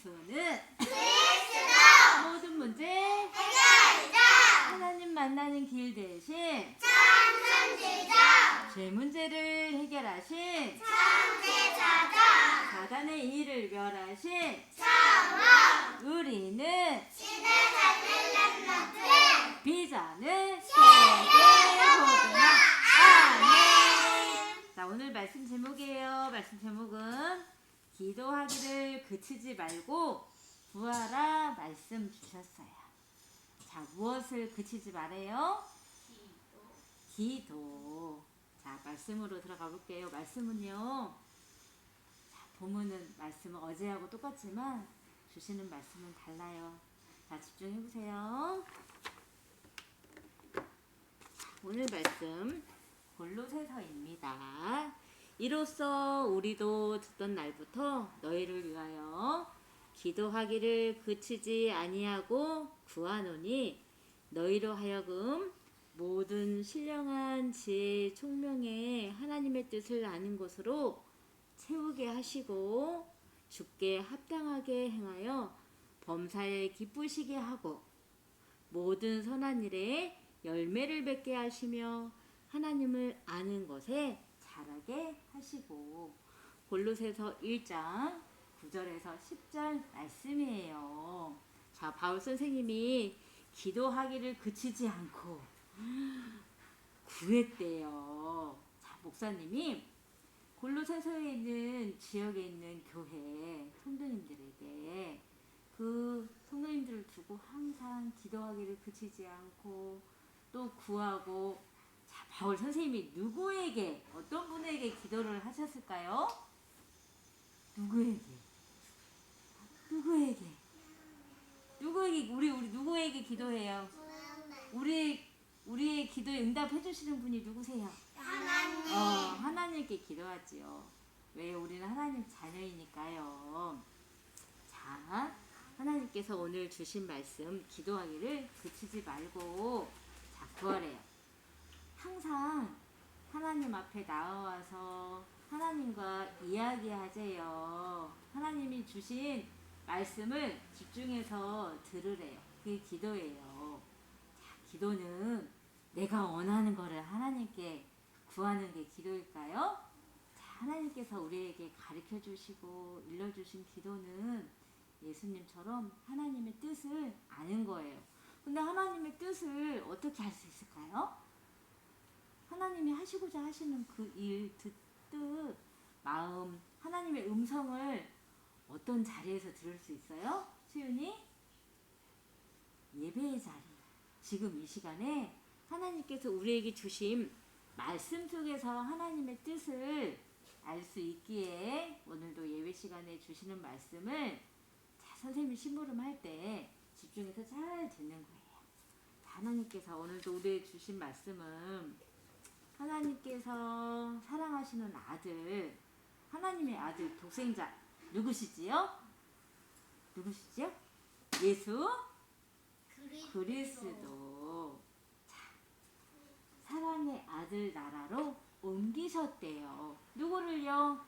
예수는 그리스도 모든 문제 해결자 하나님 만나는 길 대신 참선지자 죄 문제를 해결하신 참제자자 사단의 일을 멸하신 창업 우리는 신을 찾는 랩런트 비전을 세계보구나. 아멘. 자, 오늘 말씀 제목이에요. 말씀 제목은 기도하기를 그치지 말고 구하라 말씀 주셨어요. 자, 무엇을 그치지 말아요? 기도. 자, 말씀으로 들어가 볼게요. 말씀은요. 자, 본문은 말씀은 어제하고 똑같지만 주시는 말씀은 달라요. 자, 집중해 보세요. 오늘 말씀 골로새서입니다. 이로써 우리도 듣던 날부터 너희를 위하여 기도하기를 그치지 아니하고 구하노니 너희로 하여금 모든 신령한 지혜의 총명에 하나님의 뜻을 아는 것으로 채우게 하시고 주께 합당하게 행하여 범사에 기쁘시게 하고 모든 선한 일에 열매를 맺게 하시며 하나님을 아는 것에 자라게 하시고. 골로새서 1장 9절에서 10절 말씀이에요. 자, 바울 선생님이 기도하기를 그치지 않고 구했대요. 자, 목사님이 골로새서에 있는 지역에 있는 교회 성도님들에게 그 성도님들을 두고 항상 기도하기를 그치지 않고 또 구하고. 자, 바울 선생님이 누구에게, 어떤 분에게 기도를 하셨을까요? 누구에게? 우리 누구에게 기도해요? 우리의 기도에 응답해 주시는 분이 누구세요? 하나님 하나님께 기도하지요. 왜? 우리는 하나님 자녀이니까요. 자, 하나님께서 오늘 주신 말씀 기도하기를 그치지 말고 자, 구하래요. 항상 하나님 앞에 나와서 하나님과 이야기하세요. 하나님이 주신 말씀을 집중해서 들으래요. 그게 기도예요. 자, 기도는 내가 원하는 거를 하나님께 구하는 게 기도일까요? 자, 하나님께서 우리에게 가르쳐 주시고 일러주신 기도는 예수님처럼 하나님의 뜻을 아는 거예요. 근데 하나님의 뜻을 어떻게 할 수 있을까요? 하나님이 하시고자 하시는 그 일, 뜻, 마음, 하나님의 음성을 어떤 자리에서 들을 수 있어요? 수윤이? 예배의 자리. 지금 이 시간에 하나님께서 우리에게 주신 말씀 속에서 하나님의 뜻을 알 수 있기에 오늘도 예배 시간에 주시는 말씀을 자, 선생님이 심부름할 때 집중해서 잘 듣는 거예요. 하나님께서 오늘도 우리에게 주신 말씀은 하나님께서 사랑하시는 아들, 하나님의 아들 독생자 누구시지요? 예수 그리스도. 자, 사랑의 아들 나라로 옮기셨대요. 누구를요?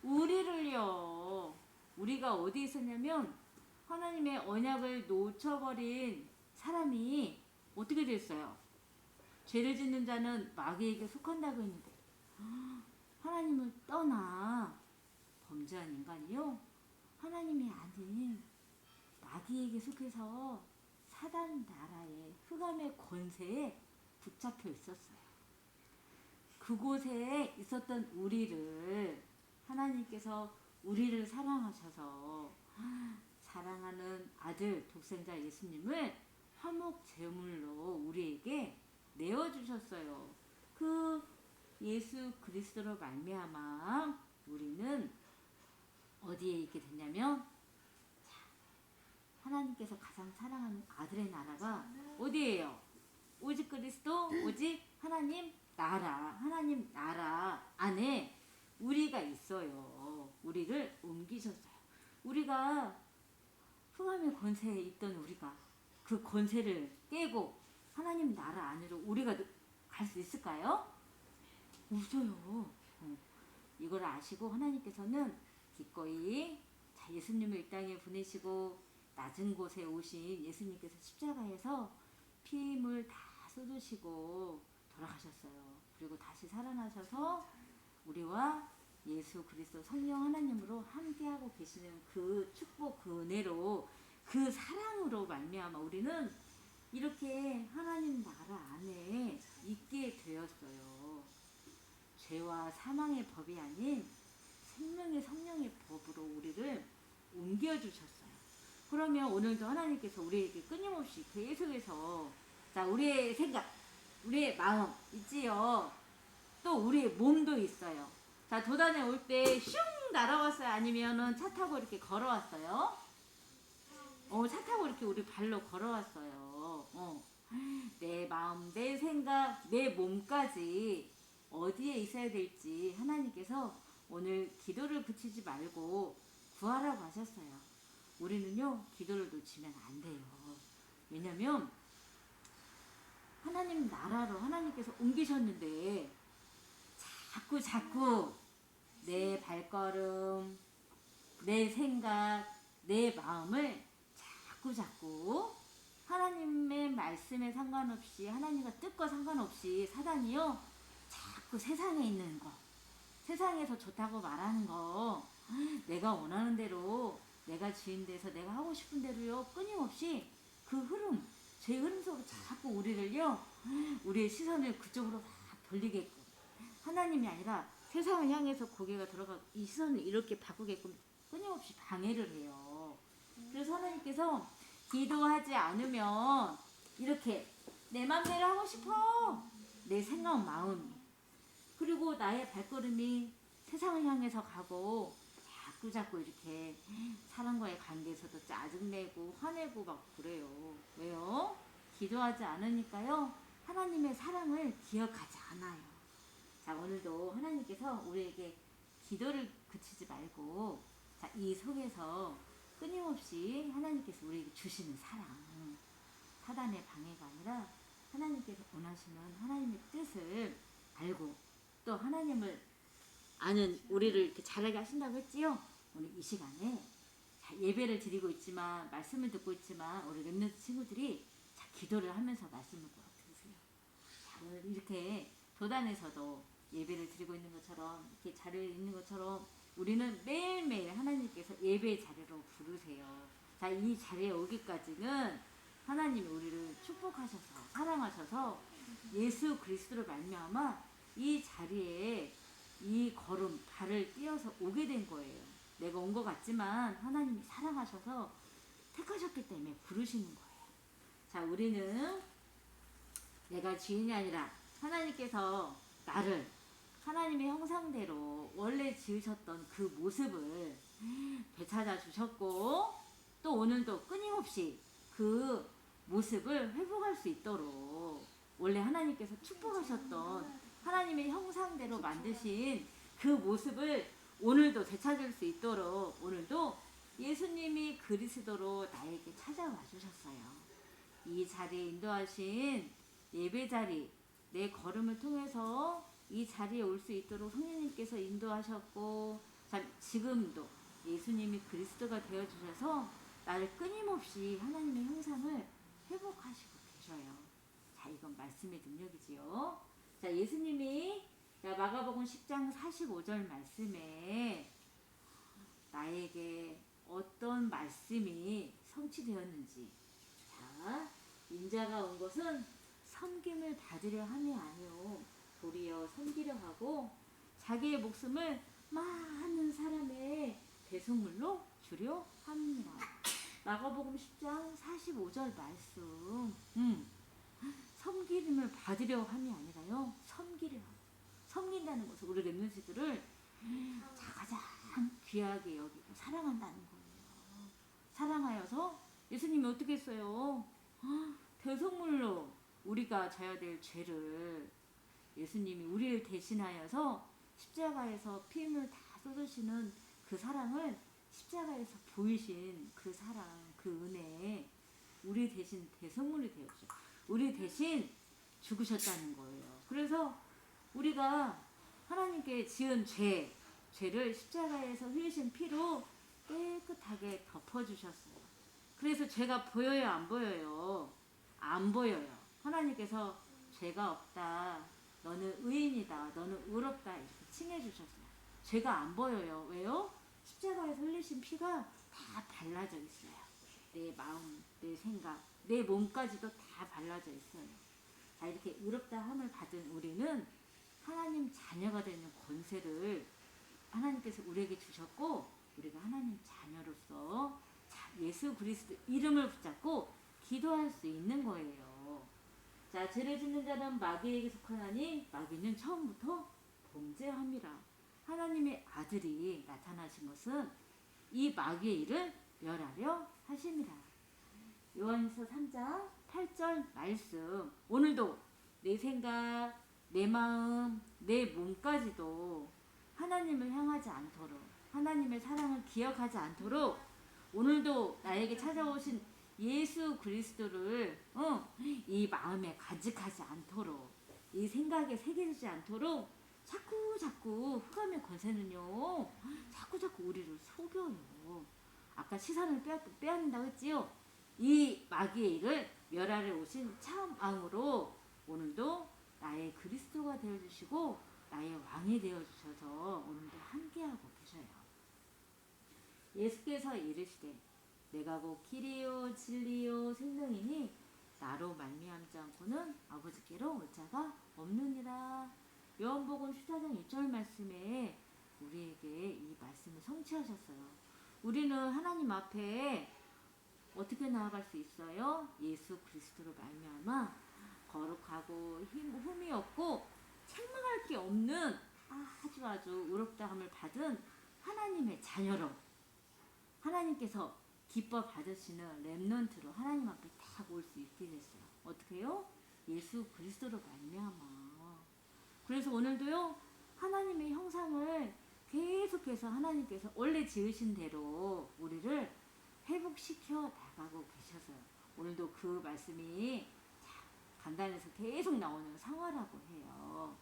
우리를요. 우리가 어디 있었냐면 하나님의 언약을 놓쳐버린 사람이 어떻게 됐어요? 죄를 짓는 자는 마귀에게 속한다고 했는데 하나님을 떠나 범죄한 인간이요, 하나님이 아닌 마귀에게 속해서 사단 나라의 흑암의 권세에 붙잡혀 있었어요. 그곳에 있었던 우리를 하나님께서 우리를 사랑하셔서 사랑하는 아들 독생자 예수님을 화목 제물로 우리에게 내어주셨어요. 그 예수 그리스도로 말미암아 우리는 어디에 있게 됐냐면, 하나님께서 가장 사랑하는 아들의 나라가 어디예요? 오직 그리스도, 오직 하나님 나라 안에 우리가 있어요. 우리를 옮기셨어요. 우리가 흑암의 권세에 있던 우리가 그 권세를 깨고 하나님 나라 안으로 우리가 갈 수 있을까요? 없어요. 이걸 아시고 하나님께서는 기꺼이 자, 자, 예수님을 이 땅에 보내시고 낮은 곳에 오신 예수님께서 십자가에서 피임을 다 쏟으시고 돌아가셨어요. 그리고 다시 살아나셔서 우리와 예수 그리스도 성령 하나님으로 함께하고 계시는 그 축복, 그 은혜로, 그 사랑으로 말미암아 우리는 이렇게 하나님 나라 안에 있게 되었어요. 죄와 사망의 법이 아닌 생명의 성령의 법으로 우리를 옮겨주셨어요. 그러면 오늘도 하나님께서 우리에게 끊임없이 계속해서 자, 우리의 생각, 우리의 마음 있지요. 또 우리의 몸도 있어요. 자, 도단에 올 때 슝 날아왔어요? 아니면은 차 타고 이렇게 걸어왔어요? 차 타고 이렇게 우리 발로 걸어왔어요. 내 마음, 내 생각, 내 몸까지 어디에 있어야 될지 하나님께서 오늘 기도를 그치지 말고 구하라고 하셨어요. 우리는요, 기도를 놓치면 안 돼요. 왜냐면 하나님 나라로 하나님께서 옮기셨는데 자꾸 내 발걸음, 내 생각, 내 마음을 자꾸 하나님의 말씀에 상관없이, 하나님과 뜻과 상관없이 사단이요 자꾸 세상에 있는 거, 세상에서 좋다고 말하는 거, 내가 원하는 대로, 내가 주인 돼서 내가 하고 싶은 대로요 끊임없이 그 흐름, 제 흐름 속으로 자꾸 우리를요, 우리의 시선을 그쪽으로 막 돌리게끔, 하나님이 아니라 세상을 향해서 고개가 들어가 이 시선을 이렇게 바꾸게끔 끊임없이 방해를 해요. 그래서 하나님께서 기도하지 않으면 이렇게 내 맘대로 하고 싶어, 내 생각 마음이, 그리고 나의 발걸음이 세상을 향해서 가고 자꾸 이렇게 사람과의 관계에서도 짜증내고 화내고 막 그래요. 왜요? 기도하지 않으니까요, 하나님의 사랑을 기억하지 않아요. 자, 오늘도 하나님께서 우리에게 기도를 그치지 말고, 자, 이 속에서 끊임없이 하나님께서 우리에게 주시는 사랑, 사단의 방해가 아니라 하나님께서 원하시는 하나님의 뜻을 알고 또 하나님을 아는 우리를 이렇게 잘하게 하신다고 했지요. 오늘 이 시간에 자, 예배를 드리고 있지만, 말씀을 듣고 있지만, 우리 렘넌트 친구들이 자, 기도를 하면서 말씀을 꼭 들으세요. 자, 오늘 이렇게 도단에서도 예배를 드리고 있는 것처럼, 이렇게 자리에 있는 것처럼 우리는 매일매일 하나님께서 예배의 자리로 부르세요. 자, 이 자리에 오기까지는 하나님이 우리를 축복하셔서 사랑하셔서 예수 그리스도를 말미암아 이 자리에 이 걸음 발을 띄어서 오게 된 거예요. 내가 온 것 같지만 하나님이 사랑하셔서 택하셨기 때문에 부르시는 거예요. 자, 우리는 내가 주인이 아니라 하나님께서 나를 하나님의 형상대로 원래 지으셨던 그 모습을 되찾아 주셨고, 또 오늘도 끊임없이 그 모습을 회복할 수 있도록 원래 하나님께서 축복하셨던 하나님의 형상대로 만드신 그 모습을 오늘도 되찾을 수 있도록 오늘도 예수님이 그리스도로 나에게 찾아와 주셨어요. 이 자리에 인도하신 예배 자리, 내 걸음을 통해서 이 자리에 올 수 있도록 성령님께서 인도하셨고, 지금도 예수님이 그리스도가 되어주셔서 나를 끊임없이 하나님의 형상을 회복하시고 계셔요. 자, 이건 말씀의 능력이지요. 자, 예수님이 마가복음 10장 45절 말씀에 나에게 어떤 말씀이 성취되었는지, 자, 인자가 온 것은 섬김을 받으려 함이 아니요 도리어 섬기려 하고 자기의 목숨을 많은 사람의 배송물로 주려 함이라. 마가복음 10장 45절 말씀. 섬김을 받으려 함이 아니라요, 섬기려 함. 섬긴다는 것은 우리 렘넌트들을 가장 귀하게 여기고 사랑한다는 거예요. 사랑하여서 예수님이 어떻게 했어요? 배송물로 우리가 져야 될 죄를 예수님이 우리를 대신하여서 십자가에서 피임을 다 쏟으시는 그 사랑을, 십자가에서 보이신 그 사랑, 그 은혜, 우리 대신 대성물이 되었죠. 우리 대신 죽으셨다는 거예요. 그래서 우리가 하나님께 지은 죄를 십자가에서 흘리신 피로 깨끗하게 덮어주셨어요. 그래서 죄가 보여요, 안 보여요? 안 보여요. 하나님께서 죄가 없다, 너는 의인이다, 너는 의롭다 이렇게 칭해주셨어요. 죄가 안 보여요. 왜요? 십자가에서 흘리신 피가 다 발라져 있어요. 내 마음, 내 생각, 내 몸까지도 다 발라져 있어요. 자, 이렇게 의롭다 함을 받은 우리는 하나님 자녀가 되는 권세를 하나님께서 우리에게 주셨고, 우리가 하나님 자녀로서 예수 그리스도 이름을 붙잡고 기도할 수 있는 거예요. 자, 죄를 짓는 자는 마귀에게 속하나니 마귀는 처음부터 범죄함이라. 하나님의 아들이 나타나신 것은 이 마귀의 일을 멸하려 하심이라. 요한서 3장 8절 말씀. 오늘도 내 생각, 내 마음, 내 몸까지도 하나님을 향하지 않도록, 하나님의 사랑을 기억하지 않도록, 오늘도 나에게 찾아오신 예수 그리스도를 이 마음에 간직하지 않도록, 이 생각에 새기지 않도록 자꾸 흑암의 권세는요, 자꾸 우리를 속여요. 아까 시선을 빼앗는다고 했지요. 이 마귀의 일을 멸하러 오신 참 왕으로 오늘도 나의 그리스도가 되어주시고 나의 왕이 되어주셔서 오늘도 함께하고 계셔요. 예수께서 이르시되 내가 곧 길이요 진리요 생명이니 나로 말미암지 않고는 아버지께로 올 자가 없느니라. 요한복음 14장 1절 말씀에 우리에게 이 말씀을 성취하셨어요. 우리는 하나님 앞에 어떻게 나아갈 수 있어요? 예수 그리스도로 말미암아 거룩하고 흠이 없고 책망할 게 없는 아주 의롭다함을 받은 하나님의 자녀로, 하나님께서 기뻐 받으시는 렘넌트로 하나님 앞에 딱 올 수 있게 됐어요. 어떻게요? 예수 그리스도로 말미암아. 그래서 오늘도요, 하나님의 형상을 계속해서 하나님께서 원래 지으신 대로 우리를 회복시켜 나가고 계셔서요. 오늘도 그 말씀이 간단해서 계속 나오는 상화라고 해요.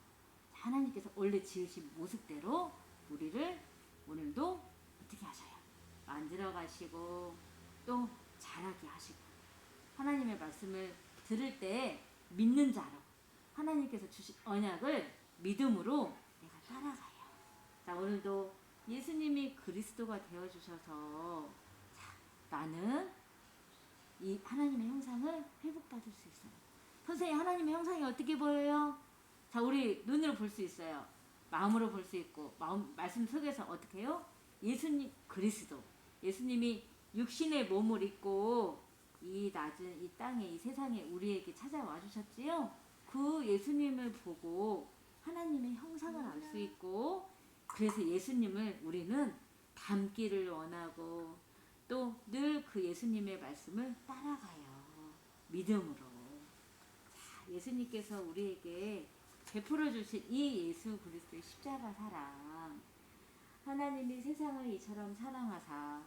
하나님께서 원래 지으신 모습대로 우리를 오늘도 어떻게 하셔요? 만들어 가시고 또 자라게 하시고, 하나님의 말씀을 들을 때 믿는 자로 하나님께서 주신 언약을 믿음으로 내가 따라가요. 자, 오늘도 예수님이 그리스도가 되어주셔서 나는 이 하나님의 형상을 회복받을 수 있어요. 선생님, 하나님의 형상이 어떻게 보여요? 자, 우리 눈으로 볼 수 있어요. 마음으로 볼 수 있고, 말씀 속에서 어떻게 해요? 예수님 그리스도, 예수님이 육신의 몸을 입고 이 낮은 이 땅에, 이 세상에 우리에게 찾아와 주셨지요. 그 예수님을 보고 하나님의 형상을 알 수 있고, 그래서 예수님을 우리는 닮기를 원하고 또 늘 그 예수님의 말씀을 따라가요. 믿음으로. 자, 예수님께서 우리에게 베풀어 주신 이 예수 그리스도의 십자가 사랑, 하나님이 세상을 이처럼 사랑하사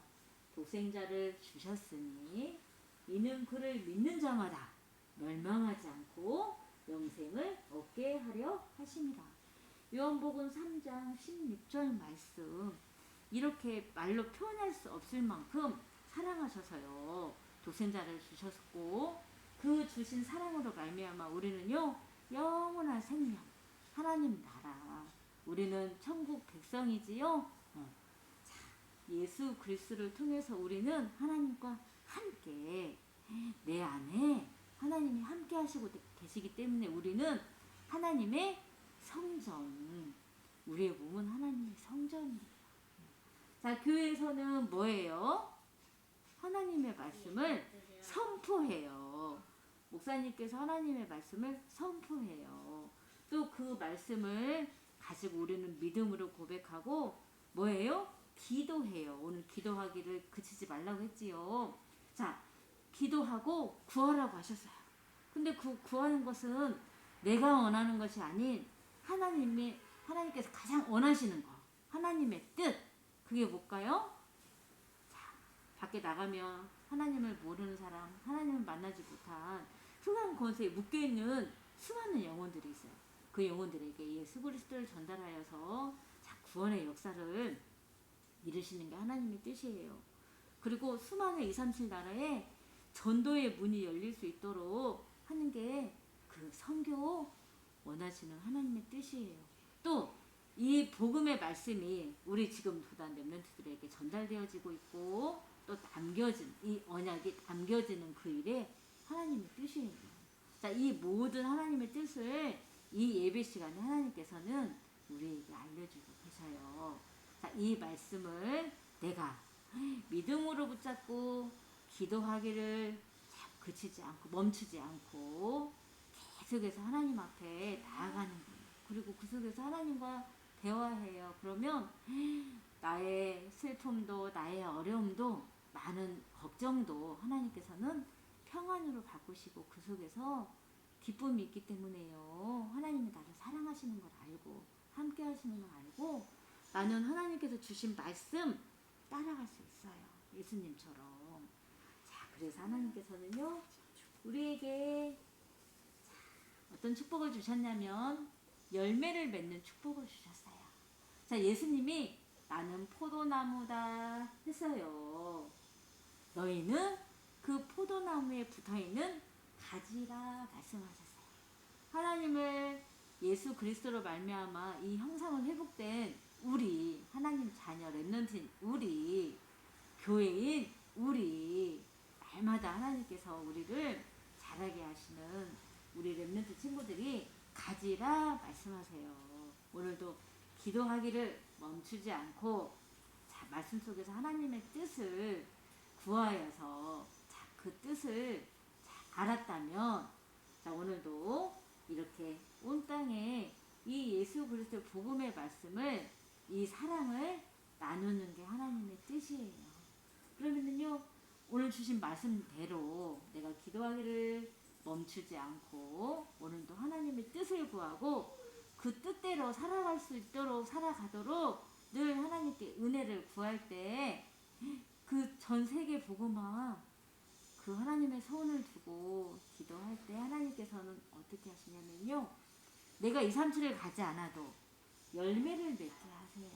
독생자를 주셨으니 이는 그를 믿는 자마다 멸망하지 않고 영생을 얻게 하려 하심이라. 요한복음 3장 16절 말씀, 이렇게 말로 표현할 수 없을 만큼 사랑하셔서요 독생자를 주셨고, 그 주신 사랑으로 말미암아 우리는요 영원한 생명, 하나님 나라, 우리는 천국 백성이지요. 자, 예수 그리스도를 통해서 우리는 하나님과 함께, 내 안에 하나님이 함께 하시고 계시기 때문에 우리는 하나님의 성전, 우리의 몸은 하나님의 성전이에요. 자, 교회에서는 뭐예요? 하나님의 말씀을 선포해요. 목사님께서 하나님의 말씀을 선포해요. 또 그 말씀을 가지고 우리는 믿음으로 고백하고 뭐예요? 기도해요. 오늘 기도하기를 그치지 말라고 했지요. 자, 기도하고 구하라고 하셨어요. 근데 그 구하는 것은 내가 원하는 것이 아닌 하나님께서 가장 원하시는 거, 하나님의 뜻, 그게 뭘까요? 자, 밖에 나가면 하나님을 모르는 사람, 하나님을 만나지 못한 흑암 권세에 묶여있는 수많은 영혼들이 있어요. 그 영혼들에게 예수 그리스도를 전달하여서 자, 구원의 역사를 이루시는 게 하나님의 뜻이에요. 그리고 수많은 237 나라에 전도의 문이 열릴 수 있도록 하는 게 그 선교 원하시는 하나님의 뜻이에요. 또 이 복음의 말씀이 우리 지금 도단 렘넌트들에게 전달되어지고 있고 또 담겨진 이 언약이 담겨지는 그 일에 하나님의 뜻이에요. 자, 이 모든 하나님의 뜻을 이 예배 시간에 하나님께서는 우리에게 알려주고 계셔요. 자, 이 말씀을 내가 믿음으로 붙잡고 기도하기를 그치지 않고 멈추지 않고 계속해서 하나님 앞에 나아가는 거예요. 그리고 그 속에서 하나님과 대화해요. 그러면 나의 슬픔도 나의 어려움도 많은 걱정도 하나님께서는 평안으로 바꾸시고 그 속에서 기쁨이 있기 때문에요. 하나님이 나를 사랑하시는 걸 알고 함께 하시는 걸 알고 나는 하나님께서 주신 말씀 따라갈 수 있어요. 예수님처럼. 자, 그래서 하나님께서는요, 우리에게 어떤 축복을 주셨냐면 열매를 맺는 축복을 주셨어요. 자, 예수님이 나는 포도나무다 했어요. 너희는 그 포도나무에 붙어있는 가지라 말씀하셨어요. 하나님을 예수 그리스도로 말미암아 이 형상은 회복된 우리 하나님 자녀 렘넌트인 우리 교회인 우리 날마다 하나님께서 우리를 자라게 하시는 우리 렘넌트 친구들이 가지라 말씀하세요. 오늘도 기도하기를 멈추지 않고 자, 말씀 속에서 하나님의 뜻을 구하여서 자, 그 뜻을 자, 알았다면 자, 오늘도 이렇게 온 땅에 이 예수 그리스도 복음의 말씀을 이 사랑을 나누는 게 하나님의 뜻이에요. 그러면은요, 오늘 주신 말씀대로 내가 기도하기를 멈추지 않고 오늘도 하나님의 뜻을 구하고 그 뜻대로 살아갈 수 있도록 살아가도록 늘 하나님께 은혜를 구할 때 그 전 세계 복음화 그 하나님의 소원을 두고 기도할 때 하나님께서는 어떻게 하시냐면요, 내가 237을 가지 않아도 열매를 맺게 하세요.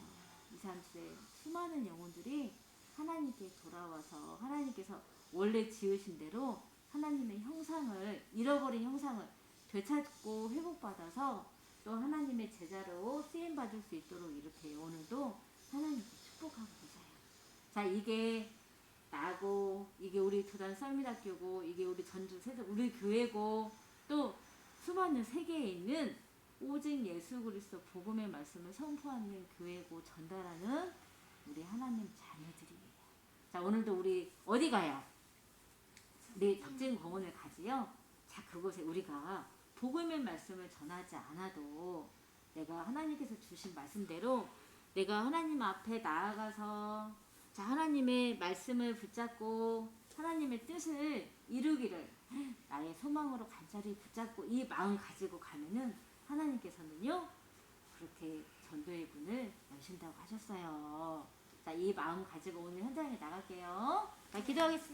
237의 수많은 영혼들이 하나님께 돌아와서 하나님께서 원래 지으신 대로 하나님의 형상을 잃어버린 형상을 되찾고 회복받아서 또 하나님의 제자로 쓰임받을 수 있도록 이렇게 오늘도 하나님께 축복하고 계세요. 자, 이게 나고 이게 우리 도단 썰미학교고 이게 우리 전주 세대 우리 교회고 또 수많은 세계에 있는 오직 예수 그리스도 복음의 말씀을 선포하는 교회고 전달하는 우리 하나님 자녀들이에요. 자, 오늘도 우리 어디 가요? 우리 덕진 공원을 가지요. 자, 그곳에 우리가 복음의 말씀을 전하지 않아도 내가 하나님께서 주신 말씀대로 내가 하나님 앞에 나아가서 자, 하나님의 말씀을 붙잡고 하나님의 뜻을 이루기를 나의 소망으로 간절히 붙잡고 이 마음 가지고 가면은 하나님께서는요, 그렇게 전도의 문을 여신다고 하셨어요. 자, 이 마음 가지고 오늘 현장에 나갈게요. 자, 기도하겠습니다.